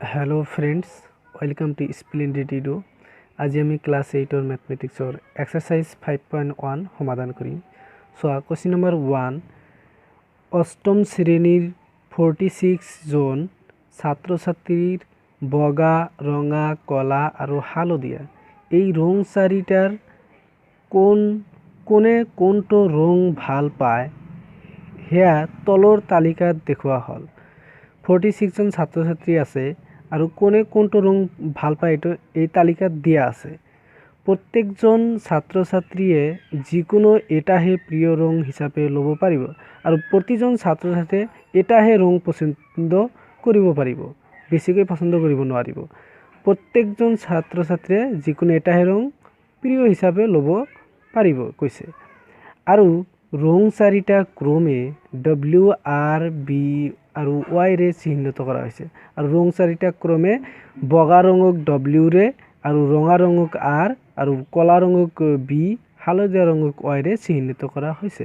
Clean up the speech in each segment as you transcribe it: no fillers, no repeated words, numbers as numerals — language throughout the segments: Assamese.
Hello friends, welcome to Splendid Edu. আজি আমি ক্লাস 8 ৰ ম্যাথমেটিক্সৰ এক্সাৰসাইজ 5.1 সমাধান কৰিম। সো কোশ্চেন নম্বৰ 1 অষ্টম শ্ৰেণীৰ 46 জন ছাত্ৰ ছাত্ৰীৰ বগা, ৰঙা, কলা আৰু হালধীয়া এই ৰং চাৰিটাৰ কোনে কোনটো ৰং ভাল পায় হেয়া তলৰ তালিকাত দেখুওৱা হ'ল। 46 জন ছাত্ৰ ছাত্ৰী আছে আৰু কোনে কোনটো ৰং ভাল পায় এইটো এই তালিকাত দিয়া আছে। প্ৰত্যেকজন ছাত্ৰ ছাত্ৰীয়ে যিকোনো এটাহে প্ৰিয় ৰং হিচাপে ল'ব পাৰিব আৰু প্ৰতিজন ছাত্ৰ ছাত্ৰীয়ে এটাহে ৰং পছন্দ কৰিব পাৰিব, বেছিকৈ পছন্দ কৰিব নোৱাৰিব। প্ৰত্যেকজন ছাত্ৰ ছাত্ৰীয়ে যিকোনো এটাহে ৰং প্ৰিয় হিচাপে ল'ব পাৰিব কৈছে। আৰু ৰং চাৰিটা ক্ৰমে WRB আৰু Y ৰে চিহ্নিত কৰা হৈছে আৰু ৰং চাৰিটা ক্ৰমে বগা ৰঙক W ৰে আৰু ৰঙা ৰঙক R আৰু কলা ৰঙক B, হালধীয়া ৰঙক Y ৰে চিহ্নিত কৰা হৈছে।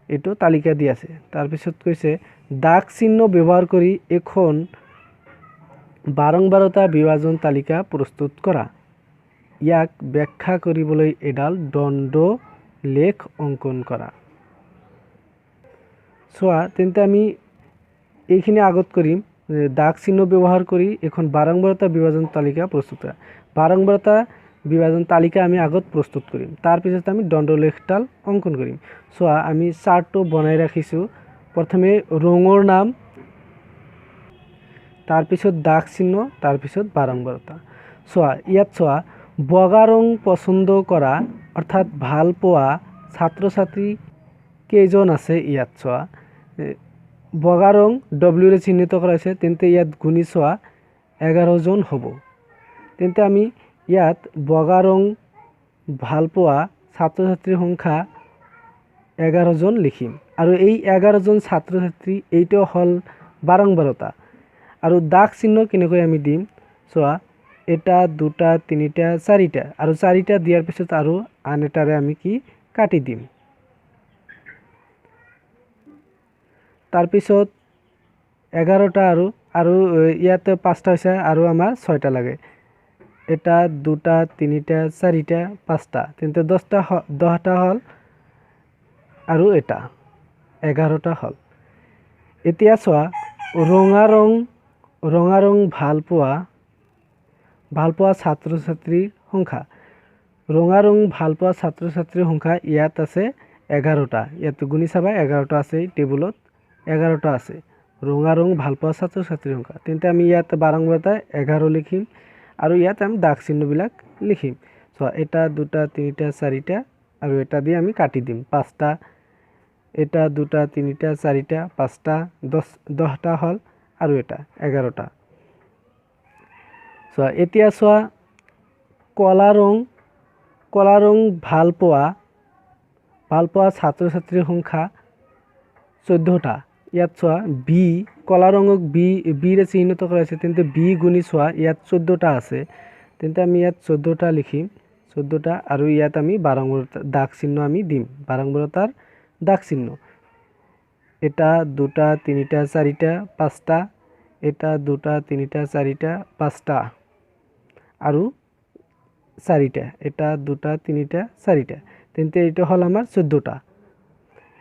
এইটো তালিকা দি আছে। তাৰপিছত কৈছে দাগ চিহ্ন ব্যৱহাৰ কৰি এখন বাৰংবাৰতা বিভাজন তালিকা প্ৰস্তুত কৰা। ইয়াক ব্যাখ্যা কৰিবলৈ এডাল দণ্ড লেখ অঙ্কন কৰা। চোৱা তেন্তে আমি এইখিনি আগত কৰিম। দাগ চিহ্ন ব্যৱহাৰ কৰি এখন বাৰংবাৰতা বিভাজন তালিকা প্ৰস্তুত কৰা। বাৰংবাৰতা বিভাজন তালিকা আমি আগত প্ৰস্তুত কৰিম, তাৰপিছত আমি দণ্ডলেখডাল অঙ্কন কৰিম। চোৱা আমি চাৰ্টটো বনাই ৰাখিছোঁ। প্ৰথমে ৰঙৰ নাম, তাৰপিছত দাগ চিহ্ন, তাৰপিছত বাৰংবাৰতা। চোৱা ইয়াত চোৱা বগা ৰং পছন্দ কৰা অৰ্থাৎ ভাল পোৱা ছাত্ৰ ছাত্ৰী কেইজন আছে। ইয়াত চোৱা বগা ৰং W ৰে চিহ্নিত কৰা হৈছে, তেন্তে ইয়াত গুণি চোৱা 11 জন হ'ব। তেন্তে আমি ইয়াত বগা ৰং ভাল পোৱা ছাত্ৰ ছাত্ৰীৰ সংখ্যা 11 জন লিখিম আৰু এই 11 জন ছাত্ৰ ছাত্ৰী এইটো হ'ল বাৰংবাৰতা। আৰু দাগ চিহ্ন কেনেকৈ আমি দিম চোৱা এটা, দুটা, তিনিটা, চাৰিটা আৰু চাৰিটা দিয়াৰ পিছত আৰু আন এটাৰে আমি কি কাটি দিম। তাৰপিছত 11টা আৰু ইয়াতে 5টা হৈছে আৰু আমাৰ 6টা লাগে। এটা, দুটা, তিনিটা, চাৰিটা, 5টা, তেন্তে 10টা হ'ল আৰু এটা 11টা হ'ল। এতিয়া চোৱা ৰঙা ৰং ভাল পোৱা ছাত্ৰ ছাত্ৰীৰ সংখ্যা। ৰঙা ৰং ভাল পোৱা ছাত্ৰ ছাত্ৰীৰ সংখ্যা ইয়াত আছে 11টা। ইয়াত গুণি চাবা 11টা আছে, টেবুলত 11টা আছে ৰঙা ৰং ভাল পোৱা ছাত্ৰ ছাত্ৰীৰ সংখ্যা। তেন্তে আমি ইয়াত বাৰংবাৰতা 11 লিখিম আৰু ইয়াত আমি দাগ চিহ্নবিলাক লিখিম। চোৱা এটা, দুটা, তিনিটা, চাৰিটা আৰু এটা দিয়ে আমি কাটি দিম 5টা। এটা, দুটা, তিনিটা, চাৰিটা, 5টা, 10টা হ'ল আৰু এটা 11টা। চোৱা এতিয়া চোৱা কলা ৰং ভাল পোৱা ছাত্ৰ ছাত্ৰীৰ সংখ্যা 14টা। ইয়াত চোৱা বি, কলা ৰঙক বি ৰে চিহ্নিত কৰা হৈছে, তেন্তে বি গুণি চোৱা ইয়াত 14টা আছে, তেন্তে আমি ইয়াত 14টা লিখিম 14টা আৰু ইয়াত আমি বাৰংবাৰতা দাগ চিহ্ন আমি দিম, বাৰংবাৰতাৰ দাগ চিহ্ন। এটা, দুটা, তিনিটা, চাৰিটা, 5টা। এটা, দুটা, তিনিটা, চাৰিটা, 5টা আৰু চাৰিটা। এটা, দুটা, তিনিটা, চাৰিটা, তেন্তে এইটো হ'ল আমাৰ 14টা।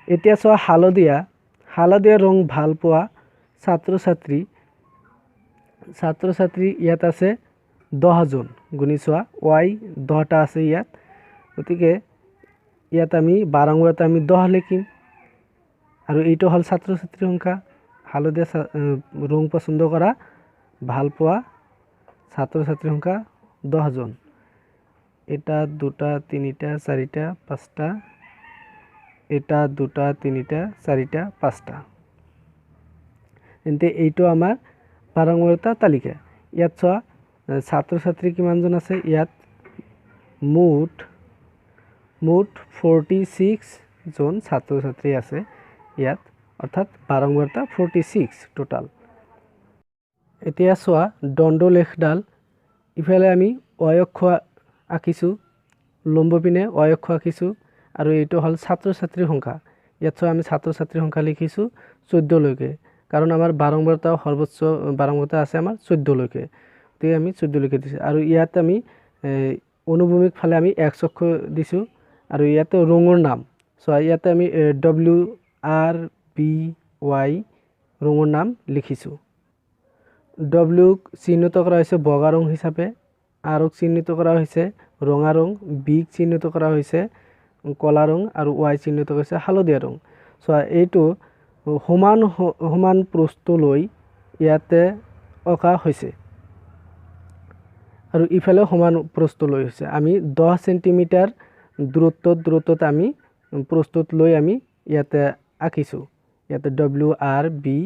এতিয়া চোৱা হালধীয়া ৰং ভাল পোৱা ছাত্ৰ ছাত্ৰী ইয়াত আছে 10 জন। গুণি চোৱা Y 10টা আছে ইয়াত, গতিকে ইয়াত আমি বাৰংবাৰতা আমি 10 লিখিম আৰু এইটো হ'ল ছাত্ৰ ছাত্ৰীৰ সংখ্যা। হালধীয়া ৰং পছন্দ কৰা ভাল পোৱা ছাত্ৰ ছাত্ৰীৰ সংখ্যা 10 জন। এটা, দুটা, তিনিটা, চাৰিটা, 5টা। এটা, দুটা, তিনিটা, চাৰিটা, 5টা, তেন্তে এইটো আমাৰ বাৰংবাৰতা তালিকা। ইয়াত চোৱা ছাত্ৰ ছাত্ৰী কিমানজন আছে। ইয়াত মুঠ 46 জন ছাত্ৰ ছাত্ৰী আছে ইয়াত, অৰ্থাৎ বাৰংবাৰতা 46 টোটাল। এতিয়া চোৱা দণ্ডলেখডাল। ইফালে আমি Y অক্ষ আঁকিছোঁ, লম্ব পিনে Y অক্ষ আঁকিছোঁ আৰু এইটো হ'ল ছাত্ৰ ছাত্ৰীৰ সংখ্যা। ইয়াত চোৱা আমি ছাত্ৰ ছাত্ৰীৰ সংখ্যা লিখিছোঁ 14লৈকে, কাৰণ আমাৰ বাৰম্বাৰতা সৰ্বোচ্চ বাৰম্বাৰতা আছে আমাৰ 14 লৈকে, গতিকে আমি 14 লৈকে দিছোঁ। আৰু ইয়াত আমি অনুভূমিক ফালে আমি x অক্ষ দিছোঁ আৰু ইয়াতে ৰঙৰ নাম চোৱা ইয়াতে আমি WRBY ৰঙৰ নাম লিখিছোঁ। W চিহ্নিত কৰা হৈছে বগা ৰং হিচাপে, R চিহ্নিত কৰা হৈছে ৰঙা ৰং, B চিহ্নিত কৰা হৈছে কলা ৰং আৰু Y চিহ্নিত হৈছে হালধীয়া ৰং। চোৱা এইটো সমান সমান প্ৰস্থ লৈ ইয়াতে অঁকা হৈছে আৰু ইফালে সমান প্ৰস্থ লৈ হৈছে। আমি 10 সেন্টিমিটাৰ দূৰত্বত আমি প্ৰস্তুত লৈ আমি ইয়াতে আঁকিছোঁ। ইয়াতে WRBY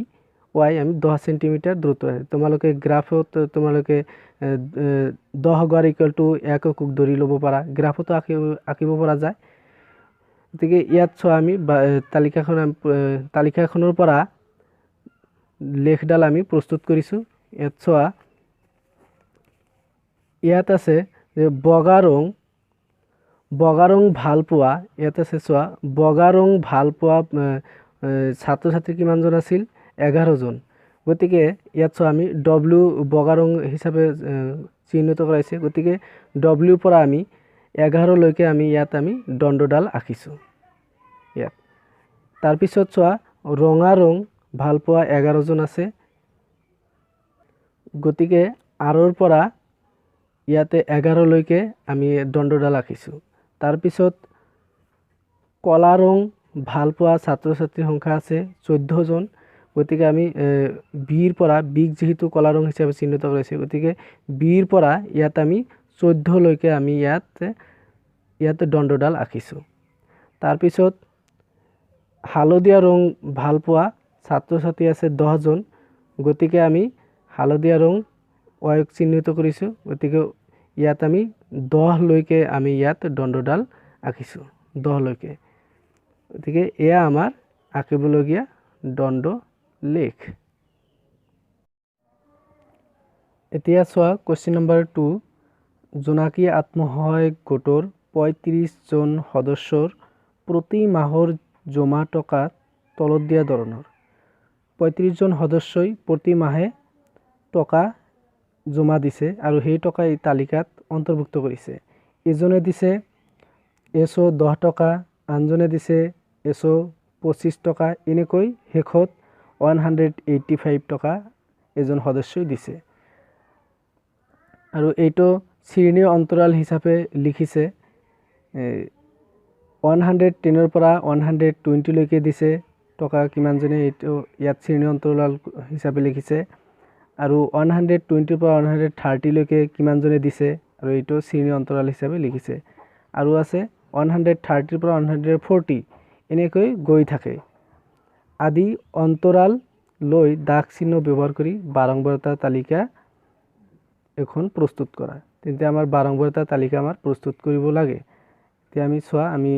আমি 10 সেন্টিমিটাৰ দূৰত্ব আছে। তোমালোকে গ্ৰাফত তোমালোকে 10 গড় ইকুৱেল টু 1 একক ধৰি ল'ব পাৰা, গ্ৰাফতো আঁকিব পৰা যায়। গতিকে ইয়াত চোৱা আমি তালিকাখনৰ পৰা লেখডাল আমি প্ৰস্তুত কৰিছোঁ। ইয়াত চোৱা ইয়াত আছে যে বগা ৰং ভাল পোৱা, ইয়াত আছে চোৱা বগা ৰং ভাল পোৱা ছাত্ৰ ছাত্ৰী কিমানজন আছিল? 11 জন। গতিকে ইয়াত চোৱা আমি W বগা ৰং হিচাপে চিহ্নিত কৰাইছে, গতিকে W পৰা আমি 11 লৈকে আমি ইয়াত আমি দণ্ডডাল আঁকিছোঁ ইয়াত। তাৰপিছত চোৱা ৰঙা ৰং ভাল পোৱা 11 জন আছে, গতিকে R পৰা ইয়াতে 11 লৈকে আমি দণ্ডডাল আঁকিছোঁ। তাৰপিছত কলা ৰং ভাল পোৱা ছাত্ৰ ছাত্ৰীৰ সংখ্যা আছে 14 জন, গতিকে আমি বিৰ পৰা বিক যেহেতু কলা ৰং হিচাপে চিহ্নিত কৰিছে, গতিকে বিৰ পৰা ইয়াত আমি 14 লৈকে আমি ইয়াতে দণ্ডডাল আঁকিছোঁ। তাৰপিছত হালধীয়া ৰং ভাল পোৱা ছাত্ৰ ছাত্ৰী আছে 10 জন, গতিকে আমি হালধীয়া ৰং Y চিহ্নিত কৰিছোঁ, গতিকে ইয়াত আমি 10 লৈকে আমি ইয়াত দণ্ডডাল আঁকিছোঁ 10 লৈকে। গতিকে এয়া আমাৰ আঁকিবলগীয়া দণ্ড লেখ। এতিয়া চোৱা কুৱেশ্যন নম্বৰ 2, জোনাকী আত্মসহায়ক গোটৰ 35 জন সদস্যৰ প্ৰতি মাহৰ জমা টকা তলত দিয়া ধৰণৰ। 35 জন সদস্যই প্ৰতি মাহে টকা জমা দিছে আৰু সেই টকা এই তালিকাত অন্তৰ্ভুক্ত কৰিছে। এজনে দিছে SO 10 টকা, আনজনে দিছে SO 25 টকা, এনেকৈ শেষত 185 টকা এজন সদস্যই দিছে। আৰু এইটো শ্ৰেণীৰ অন্তৰাল হিচাপে লিখিছে, 110 পৰা 120 লৈকে দিছে টকা কিমানজনে, এইটো ইয়াত শ্ৰেণীৰ অন্তৰাল হিচাপে লিখিছে। আৰু 120 পৰা 130 লৈকে কিমানজনে দিছে, আৰু এইটো শ্ৰেণীৰ অন্তৰাল হিচাপে লিখিছে। আৰু আছে 130 পৰা 140, এনেকৈ গৈ থাকে। আদি অন্তৰাল লৈ দাগ চিহ্ন ব্যৱহাৰ কৰি বাৰম্বাৰতা তালিকা এখন প্ৰস্তুত কৰা। তেন্তে আমাৰ বাৰম্বাৰতা তালিকা আমাৰ প্ৰস্তুত কৰিব লাগে। এতিয়া আমি চোৱা আমি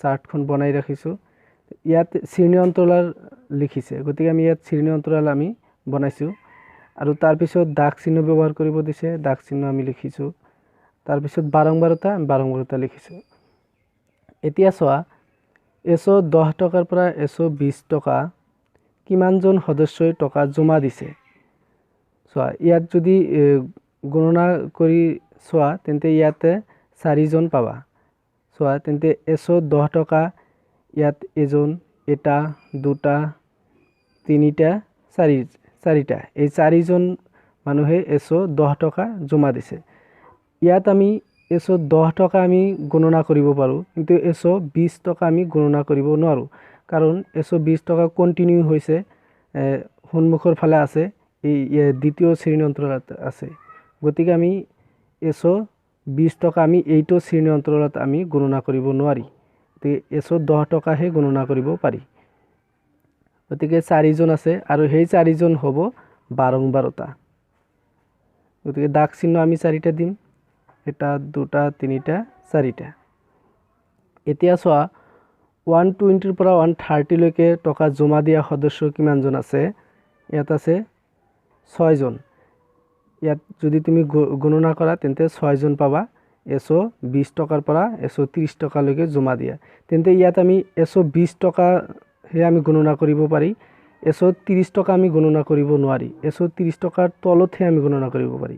চাৰ্টখন বনাই ৰাখিছোঁ। ইয়াত শ্ৰেণী অন্তৰাল লিখিছে, গতিকে আমি ইয়াত শ্ৰেণী অন্তৰাল আমি বনাইছোঁ। আৰু তাৰপিছত দাগ চিহ্ন ব্যৱহাৰ কৰিব দিছে, দাগ চিহ্ন আমি লিখিছোঁ। তাৰপিছত বাৰম্বাৰতা লিখিছোঁ। এতিয়া চোৱা SO 10 টকাৰ পৰা SO 20 টকা কিমানজন সদস্যই টকা জমা দিছে। চোৱা ইয়াত যদি গণনা কৰি চোৱা তেন্তে ইয়াতে 4 জন পাবা। চোৱা তেন্তে SO 10 টকা ইয়াত এজন, এটা, দুটা, তিনিটা, চাৰিটা, এই 4 জন মানুহে SO 10 টকা জমা দিছে। ইয়াত আমি SO 10 টকা আমি গণনা কৰিব পাৰোঁ, কিন্তু SO 20 টকা আমি গণনা কৰিব নোৱাৰোঁ, কাৰণ SO 20 টকা কণ্টিনিউ হৈছে, সন্মুখৰ ফালে আছে, এই দ্বিতীয় শ্ৰেণী অন্তৰালত আছে। গতিকে আমি SO 20 টকা আমি এইটো শ্ৰেণী অন্তৰালত আমি গণনা কৰিব নোৱাৰি, গতিকে SO 10 টকাহে গণনা কৰিব পাৰি। গতিকে 4 জন আছে আৰু সেই 4 জন হ'ব বাৰম্বাৰতা। গতিকে দাগ চিহ্ন আমি 4টা দিম, এটা, দুটা, তিনিটা, 4টা। এতিয়া চোৱা 120 পৰা 130 লৈকে টকা জমা দিয়া সদস্য কিমানজন আছে? ইয়াত আছে 6 জন। ইয়াত যদি তুমি গণনা কৰা তেন্তে 6 জন পাবা SO 20 টকাৰ পৰা SO 30 টকালৈকে জমা দিয়া। তেন্তে ইয়াত আমি SO 20 টকাহে আমি গণনা কৰিব পাৰি, 130 টকা আমি গণনা কৰিব নোৱাৰি 130 টকাৰ তলতহে আমি গণনা কৰিব পাৰি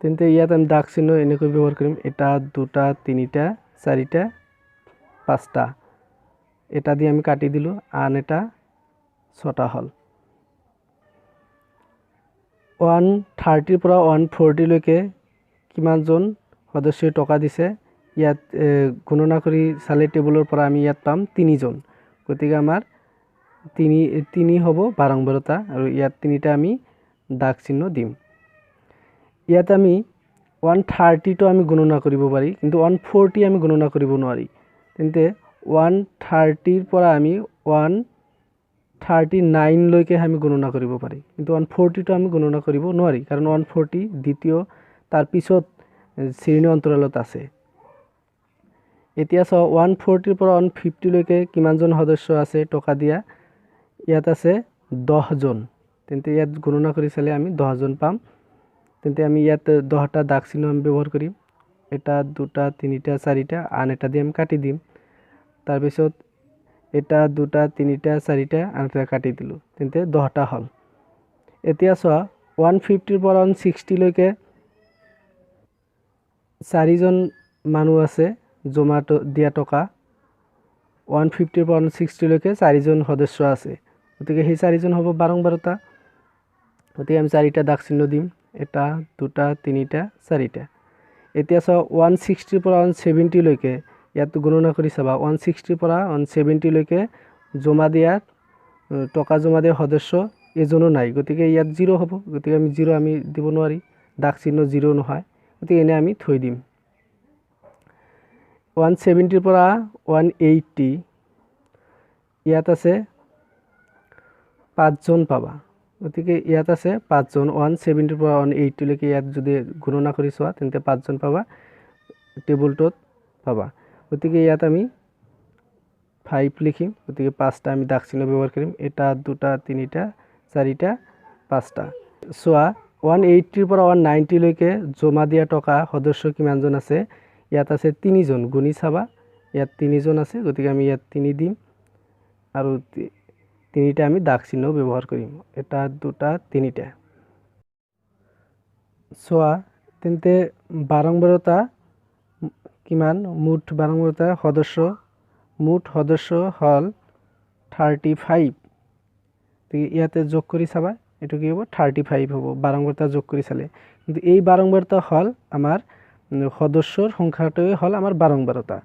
তেন্তে ইয়াত আমি দাগ চিহ্ন এনেকৈ ব্যৱহাৰ কৰিম এটা দুটা তিনিটা চাৰিটা পাঁচটা এটা দি আমি কাটি দিলো আন এটা ছটা হল 130 পৰা 140 লৈকে কিমানজন সদস্যই টকা দিছে ইয়াত গণনা কৰি চালে টেবুলৰ পৰা আমি ইয়াত পাম 3 জন গতিকে আমাৰ 3 হ'ব বাৰংবাৰতা আৰু ইয়াত 3টা আমি দাগ চিহ্ন দিম ইয়াত আমি 130 টো আমি গণনা কৰিব পাৰি কিন্তু 140 আমি গণনা কৰিব নোৱাৰি তেন্তে 130 ৰ পৰা আমি 139 লৈকে আমি গণনা কৰিব পাৰি কিন্তু 140 টো আমি গণনা কৰিব নোৱাৰি কাৰণ 140 দ্বিতীয় তাৰ পিছত শ্ৰেণী অন্তৰালত আছে এতিয়া 140 ৰ পৰা 150 লৈকে কিমানজন সদস্য আছে টকা দিয়া ইয়াত আছে 10 জন তেন্তে ইয়াত গণনা কৰি চালে আমি 10 জন পাম তেন্তে আমি ইয়াত 10টা দাগ চিহ্ন আমি ব্যৱহাৰ কৰিম এটা দুটা তিনিটা চাৰিটা আন এটা দি আমি কাটি দিম তাৰ পিছত এটা দুটা তিনিটা চাৰিটা আন এটা কাটি দিলো তেন্তে 10টা হল এতিয়া 150 ৰ পৰা 160 লৈকে 4 জন মানুহ আছে জমা দিয়া টকা 150 ৰ পৰা 160 লৈকে 4 জন সদস্য আছে গতিকে সেই 4 জন হ'ব বাৰংবাৰতা গতিকে আমি 4টা দাগ চিহ্ন দিম এটা দুটা তিনিটা চাৰিটা এতিয়া 160 ৰ পৰা 170 লৈকে ইয়াত গণনা কৰি চাবা 160 ৰ পৰা 170 লৈকে জমা দিয়া টকা জমা দিয়া সদস্য এজনো নাই গতিকে ইয়াত 0 হ'ব গতিকে আমি 0 আমি দিব নোৱাৰি দাগ চিহ্ন 0 নহয় গতিকে এনে আমি থৈ দিম 170 ৰ পৰা 180 ইয়াত আছে 5 জন পাবা গতিকে ইয়াত আছে 5 জন 170 ৰ পৰা 180 লৈকে ইয়াত যদি গণনা কৰি চোৱা তেন্তে 5 জন পাবা টেবুলটোত পাবা গতিকে ইয়াত আমি 5 লিখিম গতিকে 5টা আমি দাগ চিহ্ন ব্যৱহাৰ কৰিম এটা দুটা তিনিটা চাৰিটা পাঁচটা চোৱা 180 ৰ পৰা 190 লৈকে জমা দিয়া টকা সদস্য কিমানজন আছে ইয়াত আছে 3 জন গুণি চাবা ইয়াত 3 জন আছে গতিকে আমি ইয়াত 3 দিম আৰু 3টা আমি দাগ চিহ্ন ব্যৱহাৰ কৰিম এটা দুটা তিনিটা চোৱা তেন্তে বাৰংবাৰতা কিমান মুঠ বাৰংবাৰতা সদস্য মুঠ সদস্য হল 35 ইয়াতে যোগ কৰি চাবা এটো কি হ'ব 35 হ'ব বাৰংবাৰতা যোগ কৰি চালে কিন্তু এই বাৰংবাৰতা হল আমাৰ সদস্যৰ সংখ্যাটোই হল আমাৰ বাৰংবাৰতা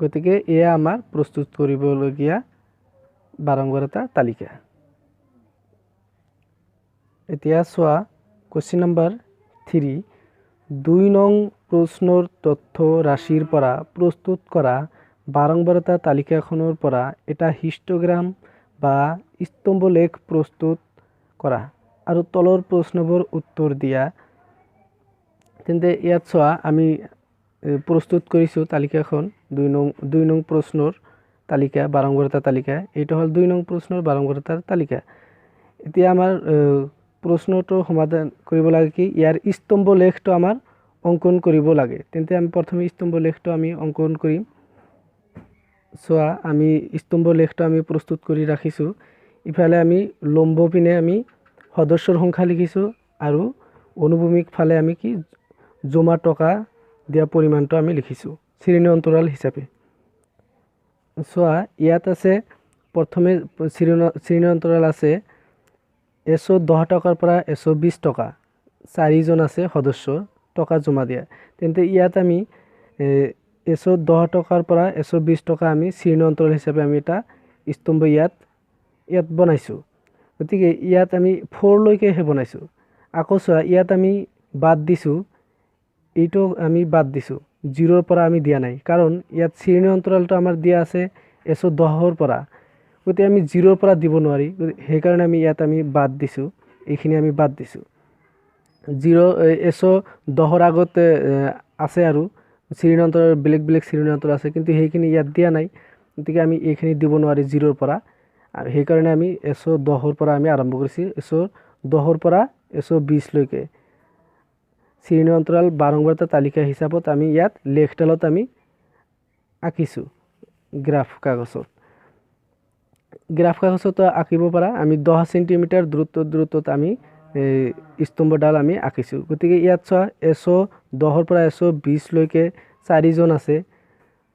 গতিকে এয়া আমাৰ প্ৰস্তুত কৰিবলগীয়া বাৰংবাৰতা তালিকা এতিয়া চোৱা কোৱেশ্চন নম্বৰ 3 2 নং প্ৰশ্নৰ তথ্য ৰাশিৰ পৰা প্ৰস্তুত কৰা বাৰংবাৰতা তালিকাখনৰ পৰা এটা হিষ্টগ্ৰাম বা স্তম্ভলেখ প্ৰস্তুত কৰা আৰু তলৰ প্ৰশ্নবোৰ উত্তৰ দিয়া তেন্তে ইয়াত চোৱা আমি প্ৰস্তুত কৰিছো তালিকাখন 2 নং প্ৰশ্নৰ তালিকা বাৰংবাৰতা তালিকা এইটো হল 2 নং প্ৰশ্নৰ বাৰংবাৰতাৰ তালিকা এতিয়া আমাৰ প্ৰশ্নটো সমাধান কৰিব লাগে কি ইয়াৰ স্তম্ভলেখটো আমাৰ অঙ্কন কৰিব লাগে তেন্তে আমি প্ৰথমে স্তম্ভলেখটো আমি অঙ্কন কৰিম চোৱা আমি স্তম্ভলেখটো আমি প্ৰস্তুত কৰি ৰাখিছো ইফালে আমি লম্ব পিনে আমি সদস্যৰ সংখ্যা লিখিছো আৰু অনুভূমিক ফালে আমি কি জমা টকা দিয়া পৰিমাণটো আমি লিখিছো শ্ৰেণী অন্তৰাল হিচাপে চোৱা ইয়াত আছে প্ৰথমে শ্ৰেণী অন্তৰাল আছে 110 টকাৰ পৰা 120 টকা 4 জন আছে সদস্য টকা জমা দিয়া তেন্তে ইয়াত আমি 110 টকাৰ পৰা 120 টকা আমি শ্ৰেণী অন্তৰাল হিচাপে আমি এটা স্তম্ভ ইয়াত বনাইছো গতিকে ইয়াত আমি 4 লৈকে হে বনাইছো আকৌ চোৱা ইয়াত আমি বাদ দিছো এইটো আমি বাদ দিছো 0 ৰ পৰা আমি দিয়া নাই কাৰণ ইয়াত শ্ৰেণী অন্তৰালটো আমাৰ দিয়া আছে 110 ৰ পৰা গতি আমি 0 ৰ পৰা দিব নোৱাৰি সেই কাৰণে আমি ইয়াত আমি বাদ দিছো এইখিনি আমি বাদ দিছো 110 ৰ আগত আছে আৰু শ্ৰেণী অন্তৰাল বেলেগ শ্ৰেণী অন্তৰাল আছে কিন্তু সেইখিনি ইয়াত দিয়া নাই গতিকে আমি এইখিনি দিব নোৱাৰি 0 ৰ পৰা আৰু সেই কাৰণে আমি 110 ৰ পৰা আমি আৰম্ভ কৰিছি 110 ৰ পৰা 120 লৈকে শ্ৰেণী অন্তৰাল বাৰংবাৰতা তালিকা হিচাপত আমি ইয়াত লেখডালত আমি আঁকিছো গ্ৰাফ কাগজত গ্ৰাফ কাগজতো আঁকিব পাৰা। আমি 10 সেন্টিমিটাৰ দূৰত্বত আমি স্তম্ভডাল আমি আঁকিছোঁ। গতিকে ইয়াত চোৱা 110 পৰা 120 লৈকে 4জন আছে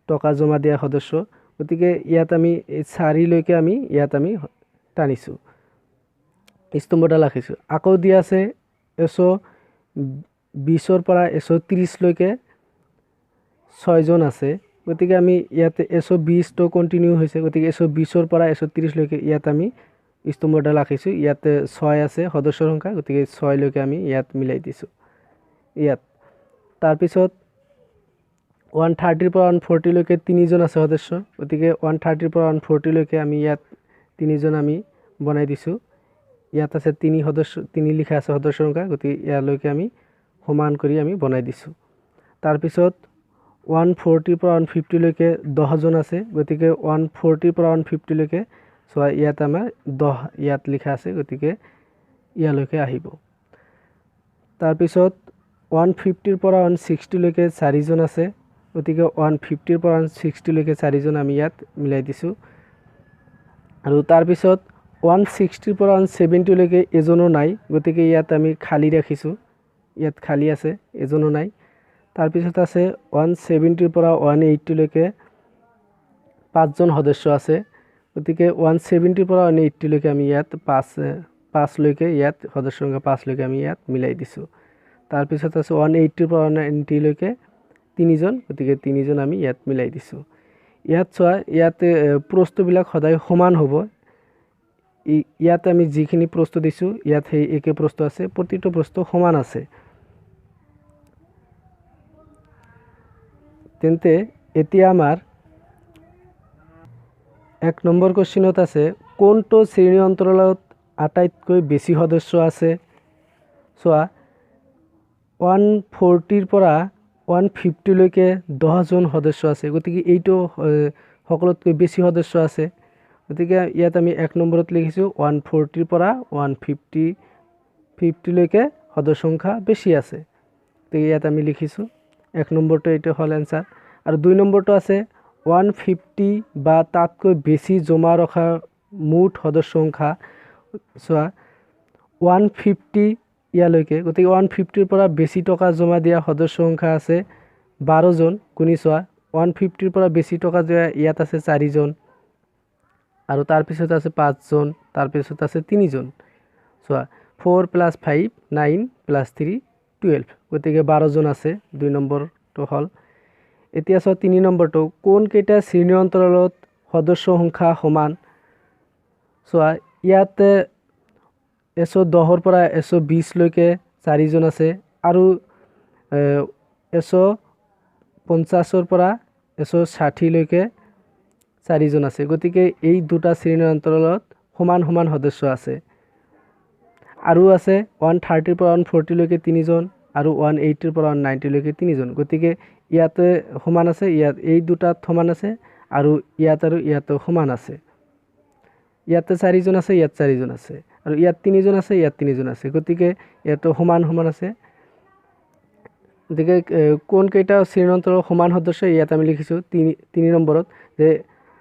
টকা জমা দিয়া সদস্য। গতিকে ইয়াত আমি 4 লৈকে আমি ইয়াত আমি টানিছোঁ, স্তম্ভডাল আঁকিছোঁ। আকৌ দিয়া আছে 120 পৰা 130 লৈকে 6জন আছে। গতিকে আমি ইয়াতে 120 তো কন্টিনিউ হৈছে। গতিকে 120 পৰা 130 লৈকে ইয়াত আমি স্তম্ভডাল আঁকিছোঁ। ইয়াতে 6 আছে সদস্যৰ সংখ্যা, গতিকে 6 লৈকে আমি ইয়াত মিলাই দিছোঁ ইয়াত। তাৰপিছত 130 পৰা 140 লৈকে 3জন আছে সদস্য। গতিকে 130 পৰা 140 লৈকে আমি ইয়াত 3জন আমি বনাই দিছোঁ। ইয়াত আছে 3 সদস্য, 3 লিখা আছে সদস্যৰ সংখ্যা, গতিকে ইয়ালৈকে আমি সমান কৰি আমি বনাই দিছোঁ। তাৰপিছত 140 পৰা 150 লৈকে 10জন আছে। গতিকে 140 পৰা 150 লৈকে চোৱা ইয়াত আমাৰ 10 ইয়াত লিখা আছে, গতিকে ইয়ালৈকে আহিব। তাৰপিছত 150 পৰা 160 লৈকে 4জন আছে। গতিকে 150 পৰা 160 লৈকে 4জন আমি ইয়াত মিলাই দিছোঁ। আৰু তাৰপিছত 160 পৰা 170 লৈকে এজনো নাই, গতিকে ইয়াত আমি খালী ৰাখিছোঁ। ইয়াত খালী আছে, এজনো নাই। তাৰপিছত আছে 170 পৰা 180 লৈকে 5জন সদস্য আছে। গতিকে 170 পৰা 180 লৈকে আমি ইয়াত 5 লৈকে ইয়াত সদস্য সংখ্যা 5 লৈকে আমি ইয়াত মিলাই দিছোঁ। তাৰপিছত আছে 180 পৰা 190 লৈকে 3জন, গতিকে 3জন আমি ইয়াত মিলাই দিছোঁ। ইয়াত চোৱা ইয়াতে প্ৰস্থবিলাক সদায় সমান হ'ব। ইয়াত আমি যিখিনি প্ৰস্থ দিছোঁ ইয়াত সেই একে প্ৰস্থ আছে, প্ৰতিটো প্ৰস্থ সমান আছে। তেন্তে এতিয়া আমাৰ 1 নম্বৰ কোশ্চিনত আছে কোনটো শ্ৰেণী অন্তৰালত আটাইতকৈ বেছি সদস্য আছে। চোৱা 140 পৰা 150 লৈকে 10জন সদস্য আছে। গতিকে এইটো সকলোতকৈ বেছি সদস্য আছে। গতিকে ইয়াত আমি 1 নম্বৰত লিখিছোঁ 140 পৰা 150 লৈকে সদস্য সংখ্যা বেছি আছে। গতিকে ইয়াত আমি লিখিছোঁ 1 নম্বৰটো এইটো হ'ল এনসাৰ। আৰু 2 নম্বৰটো আছে 150 বা তাতকৈ বেছি জমা ৰখা মুঠ সদস্য সংখ্যা। চোৱা 150 ইয়ালৈকে, গতিকে 150 পৰা বেছি টকা জমা দিয়া সদস্য সংখ্যা আছে 12জন। গুণি চোৱা 150 পৰা বেছি টকা দিয়া ইয়াত আছে 4জন, আৰু তাৰপিছত আছে 5জন, তাৰপিছত আছে 3জন। চোৱা 4 + 5 9 + 3 12, গতিকে 12জন আছে। 2 নম্বৰটো হ'ল। এতিয়া চোৱা 3 নম্বৰটো কোনকেইটা শ্ৰেণী অন্তৰালত সদস্য সংখ্যা সমান। চোৱা ইয়াতে 110 পৰা 120 লৈকে 4জন আছে, আৰু 150 পৰা 160 লৈকে 4জন আছে। গতিকে এই দুটা শ্ৰেণীৰ অন্তৰালত সমান সমান সদস্য আছে। আৰু আছে 130 পৰা 140 লৈকে 3জন, আৰু 180 পৰা 190 লৈকে 3জন। গতিকে ইয়াতে সমান আছে, ইয়াত এই দুটাত সমান আছে, আৰু ইয়াত আৰু ইয়াতো সমান আছে। ইয়াতে 4জন আছে, ইয়াত 4জন আছে, আৰু ইয়াত 3জন আছে, ইয়াত 3জন আছে। গতিকে ইয়াতো সমান সমান আছে। গতিকে কোনকেইটা শ্ৰেণীৰ অন্তৰালত সমান সদস্য ইয়াত আমি লিখিছোঁ 3 নম্বৰত যে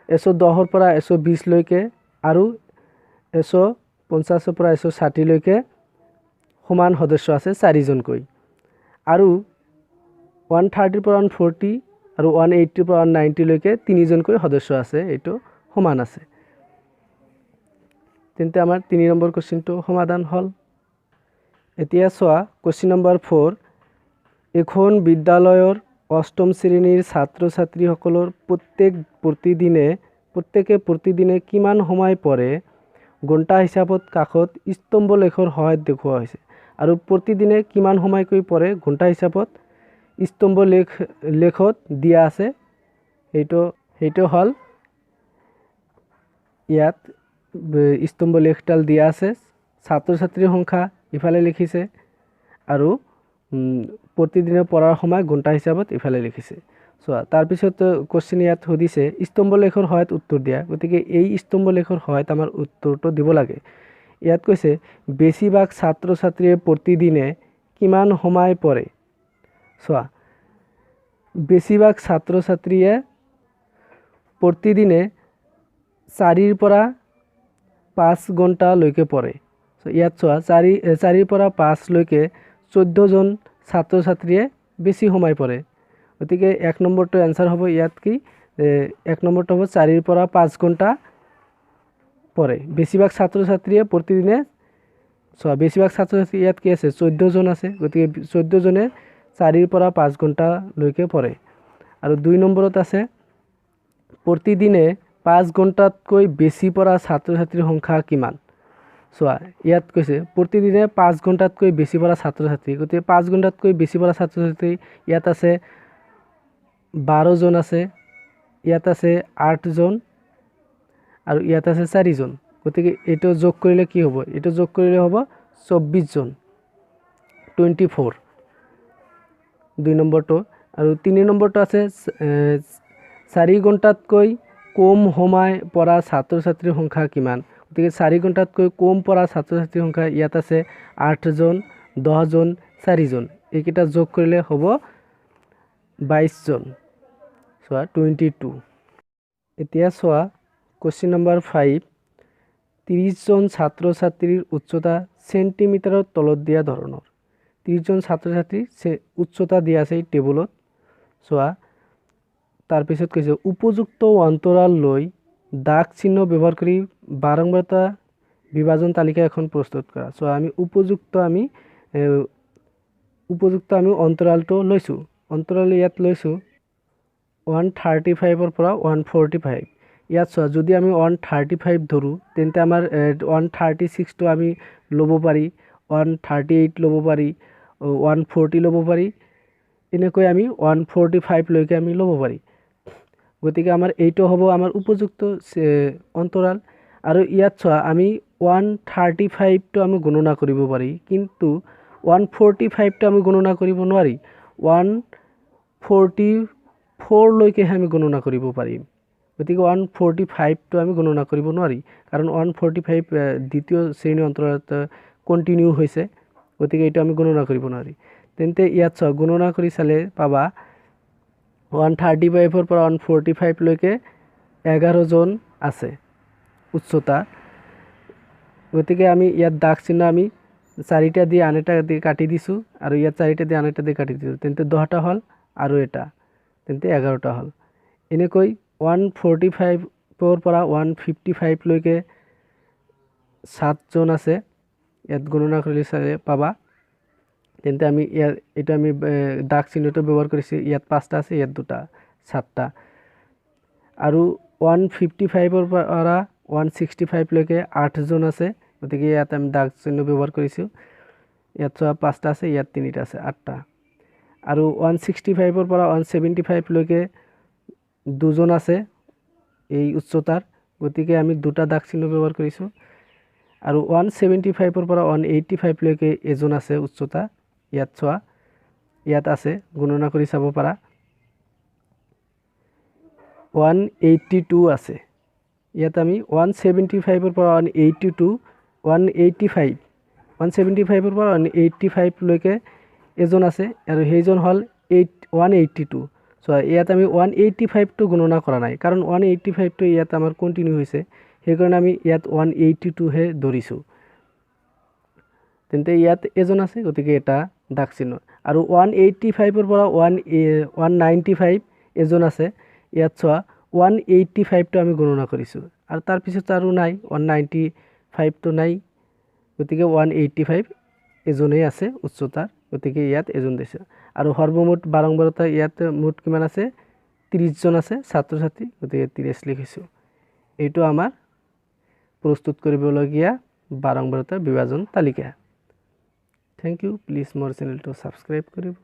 110 পৰা 120 লৈকে আৰু 150 পৰা 160 লৈকে সমান সদস্য আছে 4জনকৈ, আৰু 130 পৰা 140 আৰু 180 পৰা 190 লৈকে 3জনকৈ সদস্য আছে, এইটো সমান আছে। তেন্তে আমাৰ 3 নম্বৰ কোশ্চিনটো সমাধান হ'ল। এতিয়া চোৱা কোশ্চিন নম্বৰ 4, এখন বিদ্যালয়ৰ 8ম শ্ৰেণীৰ ছাত্ৰ ছাত্ৰীসকলৰ প্ৰত্যেকে প্ৰতিদিনে কিমান সময় পঢ়ে ঘণ্টা হিচাপত কাষত স্তম্ভ লেখৰ সহায়ত দেখুওৱা হৈছে। আৰু প্ৰতিদিনে কিমান সময়কৈ পঢ়ে ঘণ্টা হিচাপত স্তম্ভ লেখত দিয়া আছে। সেইটো হ'ল ইয়াত স্তম্ভ লেখডাল দিয়া আছে, ছাত্ৰ ছাত্ৰীৰ সংখ্যা ইফালে লিখিছে, আৰু প্ৰতিদিনে পঢ়াৰ সময় ঘণ্টা হিচাপত ইফালে লিখিছে। চোৱা তাৰপিছত কোশ্চিন ইয়াত সুধিছে স্তম্ভ লেখৰ সহায়ত উত্তৰ দিয়া। গতিকে এই স্তম্ভ লেখৰ সহায়ত আমাৰ উত্তৰটো দিব লাগে। ইয়াত কৈছে বেছিভাগ ছাত্ৰ ছাত্ৰীয়ে প্ৰতিদিনে কিমান সময় পঢ়ে। চোৱা বেছিভাগ ছাত্ৰ ছাত্ৰীয়ে প্ৰতিদিনে 4ৰ পৰা 5 ঘণ্টালৈকে পঢ়ে। সো ইয়াত চোৱা 4ৰ পৰা 5লৈকে 14জন ছাত্ৰ ছাত্ৰীয়ে বেছি সময় পঢ়ে। গতিকে 1 নম্বৰটো এনসাৰ হ'ব ইয়াত কি 1 নম্বৰটো হ'ব 4ৰ পৰা 5 ঘণ্টা পঢ়ে। বেছিভাগ ছাত্ৰ ছাত্ৰীয়ে প্ৰতিদিনে চোৱা বেছিভাগ ছাত্ৰ ছাত্ৰী ইয়াত কি আছে 14জন আছে। গতিকে 14জনে 4ৰ পৰা 5 ঘণ্টালৈকে পঢ়ে। আৰু 2 নম্বৰত আছে প্ৰতিদিনে 5 ঘণ্টাতকৈ বেছি পঢ়া ছাত্ৰ ছাত্ৰীৰ সংখ্যা কিমান। চোৱা ইয়াত কৈছে প্ৰতিদিনে 5 ঘণ্টাতকৈ বেছি পঢ়া ছাত্ৰ ছাত্ৰী। গতিকে 5 ঘণ্টাতকৈ বেছি পঢ়া ছাত্ৰ ছাত্ৰী ইয়াত আছে 12জন আছে, ইয়াত আছে 8জন আৰু ইয়াত আছে 4জন। গতিকে এইটো যোগ কৰিলে কি হ'ব, এইটো যোগ কৰিলে হ'ব 24জন 24 2 নম্বৰটো। আৰু 3 নম্বৰটো আছে 4 ঘণ্টাতকৈ কম সময় পঢ়া ছাত্ৰ ছাত্ৰীৰ সংখ্যা কিমান। গতিকে 4 ঘণ্টাতকৈ কম পঢ়া ছাত্ৰ ছাত্ৰীৰ সংখ্যা ইয়াত আছে 8জন 10জন 4জন। এইকেইটা যোগ কৰিলে হ'ব 22জন চোৱা 22। এতিয়া চোৱা কুৱেশ্যন নম্বৰ 5 30জন ছাত্ৰ ছাত্ৰীৰ উচ্চতা চেণ্টিমিটাৰৰ তলত দিয়া ধৰণৰ। 30জন ছাত্ৰ ছাত্ৰীৰ উচ্চতা দিয়া আছে এই টেবুলত। চোৱা তাৰপিছত কৈছে উপযুক্ত অন্তৰাল লৈ দাগ চিহ্ন ব্যৱহাৰ কৰি বাৰম্বাৰতা বিভাজন তালিকা এখন প্ৰস্তুত কৰা। চোৱা আমি উপযুক্ত অন্তৰালটো লৈছোঁ। অন্তৰাল ইয়াত লৈছোঁ 135ৰ পৰা 145। ইয়াত চোৱা যদি আমি 135 ধৰোঁ তেন্তে আমাৰ 136টো আমি ল'ব পাৰি, 138 ল'ব পাৰি, 140 ল'ব পাৰি, এনেকৈ আমি 145লৈকে আমি ল'ব পাৰি। গতিকে আমাৰ এইটো হ'ব আমাৰ উপযুক্ত অন্তৰাল। আৰু ইয়াত চোৱা আমি 135টো আমি গণনা কৰিব পাৰি, কিন্তু 145টো আমি গণনা কৰিব নোৱাৰি। 144লৈকেহে আমি গণনা কৰিব পাৰিম। গতিকে 145টো আমি গণনা কৰিব নোৱাৰি, কাৰণ 145 দ্বিতীয় শ্ৰেণীৰ অন্তৰালত কণ্টিনিউ হৈছে। গতিকে এইটো আমি গণনা কৰিব নোৱাৰি। তেন্তে ইয়াত চোৱা গণনা কৰি চালে পাবা 135ৰ পৰা 145লৈকে 11জন আছে উচ্চতা। গতিকে আমি ইয়াত দাগ চিহ্ন আমি 4টা দি আন এটা দি কাটি দিছোঁ, আৰু ইয়াত 4টা দি আন এটা দি কাটি দিছোঁ। তেন্তে 10টা হ'ল আৰু এটা, তেন্তে 11টা হ'ল। এনেকৈ 145ৰ পৰা 155লৈকে 7জন আছে। ইয়াত গণনা কৰি চালে পাবা। তেন্তে আমি এইটো আমি দাগ চিহ্নটো ব্যৱহাৰ কৰিছোঁ। ইয়াত 5টা আছে, ইয়াত 2টা, 7টা। আৰু 155ৰ পৰা 165লৈকে 8জন আছে। গতিকে ইয়াত আমি দাগ চিহ্ন ব্যৱহাৰ কৰিছোঁ। ইয়াত চোৱা 5টা আছে, ইয়াত 3টা আছে, 8টা। আৰু 165ৰ পৰা 175লৈকে 2জন আছে এই উচ্চতাৰ। গতিকে আমি 2টা দাগ চিহ্ন ব্যৱহাৰ কৰিছোঁ। আৰু 175ৰ পৰা 185লৈকে এজন আছে উচ্চতা। ইয়াত চোৱা ইয়াত আছে, গণনা কৰি চাব পাৰা 182 আছে। ইয়াত আমি 175ৰ পৰা 175ৰ পৰা 185লৈকে এজন আছে, আৰু সেইজন হ'ল 182। চোৱা ইয়াত আমি 185টো গণনা কৰা নাই, কাৰণ 185টো ইয়াত আমাৰ কণ্টিনিউ হৈছে। সেইকাৰণে আমি ইয়াত 182হে ধৰিছোঁ। তেন্তে ইয়াত এজন আছে, গতিকে এটা দাগ চিহ্ন। আৰু 185ৰ পৰা 195 এজন আছে। ইয়াত চোৱা 185টো আমি গণনা কৰিছোঁ, আৰু তাৰপিছত আৰু নাই, 195টো নাই। গতিকে 185 এজনেই আছে উচ্চতাৰ। গতিকে ইয়াত এজন দিছে। আৰু সৰ্বমুঠ বাৰম্বাৰতা ইয়াত মুঠ কিমান আছে, 30জন আছে ছাত্ৰ ছাত্ৰী। গতিকে 30 লিখিছোঁ। এইটো আমাৰ প্ৰস্তুত কৰিবলগীয়া বাৰম্বাৰতাৰ বিভাজন তালিকা। Thank U. প্লিজ মোৰ চেনেলটো ছাবস্ক্ৰাইব কৰিব।